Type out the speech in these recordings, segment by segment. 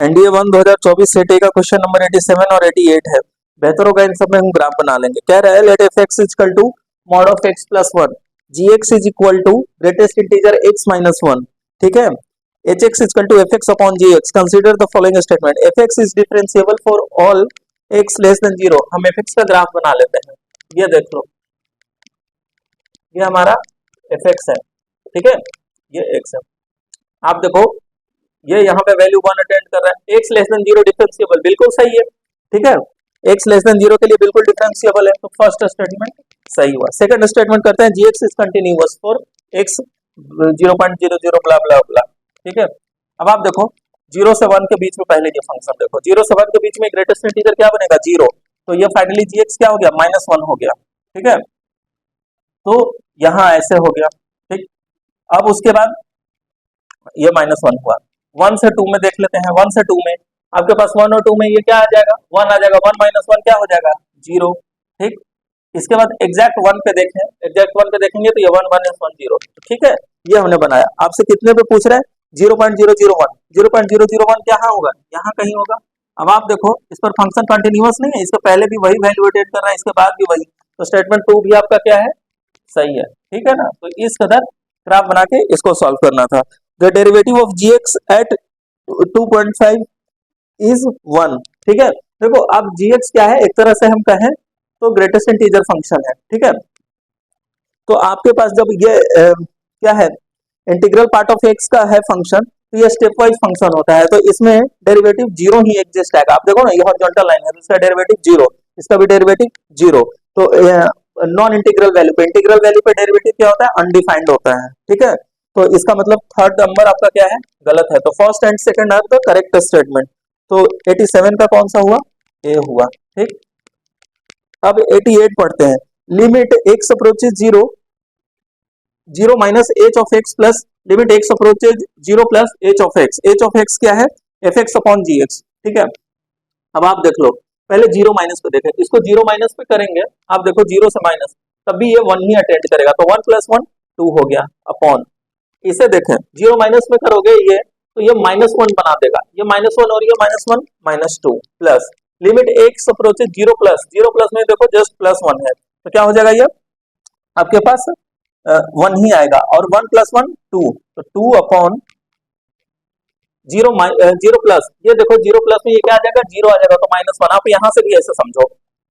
NDA 1 2024 set ए का question number 87 और 88 है। बेहतर होगा इन सब में हम ग्राफ बना लेंगे। कह रहा है let f x equal to mod of x plus 1 g x is equal to greatest integer x minus 1। ठीक है, h x equal to f x upon g x. Consider the following statement, f x is differentiable for all x less than 0। हम F x का graph बना लेते हैं। ये देख लो, ये हमारा एफ एक्स है। ठीक है, ये एक्स है। आप देखो ये यहाँ पे वैल्यू 1 अटेंड कर रहा है। एक्स लेस देन 0 डिफरेंशिएबल, बिल्कुल सही है। ठीक है, एक्स लेस देन 0 के लिए बिल्कुल डिफरेंशिएबल है, तो फर्स्ट स्टेटमेंट सही हुआ। सेकंड स्टेटमेंट करते हैं, g x is continuous for x 0.00 blah blah blah. ठीक है, अब आप देखो 0 से 1 के बीच में पहले ये फंक्शन देखो, 0 से 1 के बीच में ग्रेटेस्ट इंटीजर क्या बनेगा 0, तो ये फाइनली जी एक्स क्या हो गया -1 हो गया। ठीक है, तो यहाँ ऐसे हो गया। ठीक, अब उसके बाद ये -1 हुआ। 1 से 2 में देख लेते हैं, 1 से 2 में आपके पास 1 और 2 में ये क्या आ जाएगा 1 आ जाएगा, 1 माइनस 1 क्या हो जाएगा 0। ठीक, इसके बाद एग्जैक्ट 1 पे देखें, एग्जैक्ट 1 पे देखेंगे तो ये 1 माइनस 1 0। ठीक है, ये हमने बनाया। आपसे कितने पे पूछ रहे हैं 0.001, 0.001 क्या होगा यहाँ कहीं होगा। अब आप देखो इस पर फंक्शन कंटिन्यूअस नहीं है, इसके पहले भी वही वैल्यू अटेंड कर रहा है, इसके बाद भी वही, तो स्टेटमेंट 2 भी आपका क्या है सही है। ठीक है ना, तो इस कदर ग्राफ बना के इसको सॉल्व करना था। The derivative of g x at 2.5 is 1। ठीक है, देखो अब जी एक्स क्या है, एक तरह से हम कहें तो ग्रेटेस्ट इंटीजर फंक्शन है। ठीक है, तो आपके पास जब ये क्या है इंटीग्रल पार्ट ऑफ एक्स का है फंक्शन, तो ये स्टेप वाइज फंक्शन होता है, तो इसमें डेरिवेटिव 0 ही एग्जिस्ट आएगा। आप देखो ना ये हॉरिजॉन्टल लाइन है, तो इसका डेरिवेटिव 0, इसका भी डेरिवेटिव 0। तो नॉन इंटीग्रल वैल्यू पे, इंटीग्रल वैल्यू पे डेरिवेटिव क्या होता है अनडिफाइंड होता है। ठीक है, तो इसका मतलब थर्ड नंबर आपका क्या है गलत है, तो first and second are the correct statement. तो 87 का कौन सा हुआ ए हुआ। ठीक, अब 88 पढ़ते हैं, limit x approaches 0 0 minus H of x plus limit x approaches 0 plus H of x. H of x क्या है F x upon g x. ठीक है, अब आप देख लो पहले 0 माइनस पे देखें, इसको 0 माइनस पे करेंगे, आप देखो 0 से माइनस, तब भी ये 1 ही अटेंड करेगा, तो 1 प्लस 1 2 हो गया अपॉन। इसे देखें 0 माइनस में करोगे ये, तो ये -1 बना देगा, ये -1 और ये -1 -2 plus limit x approaches 0 plus, 0 plus में देखो जस्ट +1 है, तो क्या हो जाएगा ये आपके पास 1 ही आएगा, और 1 प्लस 1 2, तो 2 अपॉन 0 प्लस, ये देखो 0 प्लस में ये क्या आ जाएगा 0 आ जाएगा, तो -1। आप यहाँ से भी ऐसे समझो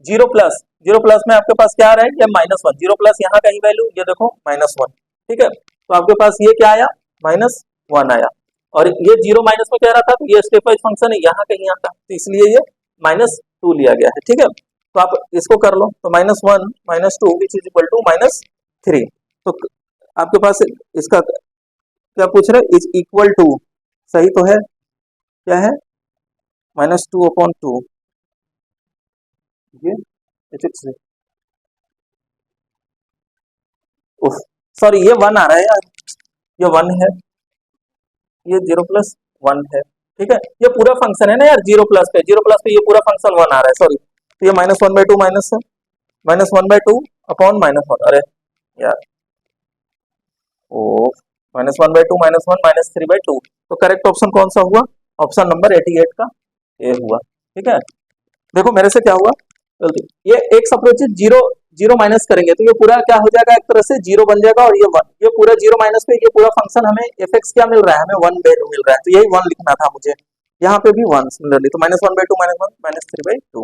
0 प्लस में आपके पास क्या आ रहा है ये -1, 0 प्लस यहाँ कहीं वैल्यू ये देखो -1। ठीक है, तो आपके पास ये क्या आया -1 आया, और ये 0 माइनस में कह रहा था, तो ये स्टेप वाइज फंक्शन है, यहाँ कहीं आता, तो इसलिए ये -2 लिया गया है। ठीक है, तो आप इसको कर लो, तो -1 -2 विच इज इक्वल टू -3। तो आपके पास इसका क्या पूछ रहे इज इक्वल टू, सही तो है, क्या है -2 अपॉन 2, ये सॉरी ये 1 आ रहा है यार, ये 1 है, ये 0 प्लस 1 है। ठीक है, ये पूरा फंक्शन है ना यार 0 प्लस पे, 0 प्लस पे ये पूरा फंक्शन 1 आ रहा है, सॉरी, तो ये -1/2 -1/2 अपॉन -1, अरे यार ओ -1/2 -1 -3/2, तो करेक्ट ऑप्शन कौन सा हुआ ऑप्शन नंबर 88 का ए हुआ। ठीक है, देखो मेरे से क्या हुआ, ये एक्स अप्रोच 0 माइनस करेंगे तो ये पूरा क्या हो जाएगा एक तरह से 0 बन जाएगा, और ये 1, ये पूरा 0 माइनस पे ये पूरा फंक्शन हमें एफ एक्स क्या मिल रहा है हमें 1 वैल्यू मिल रहा है, तो यही 1 लिखना था मुझे, यहाँ पे भी 1 सिमिलरली, तो -1/2 -1 -3/2।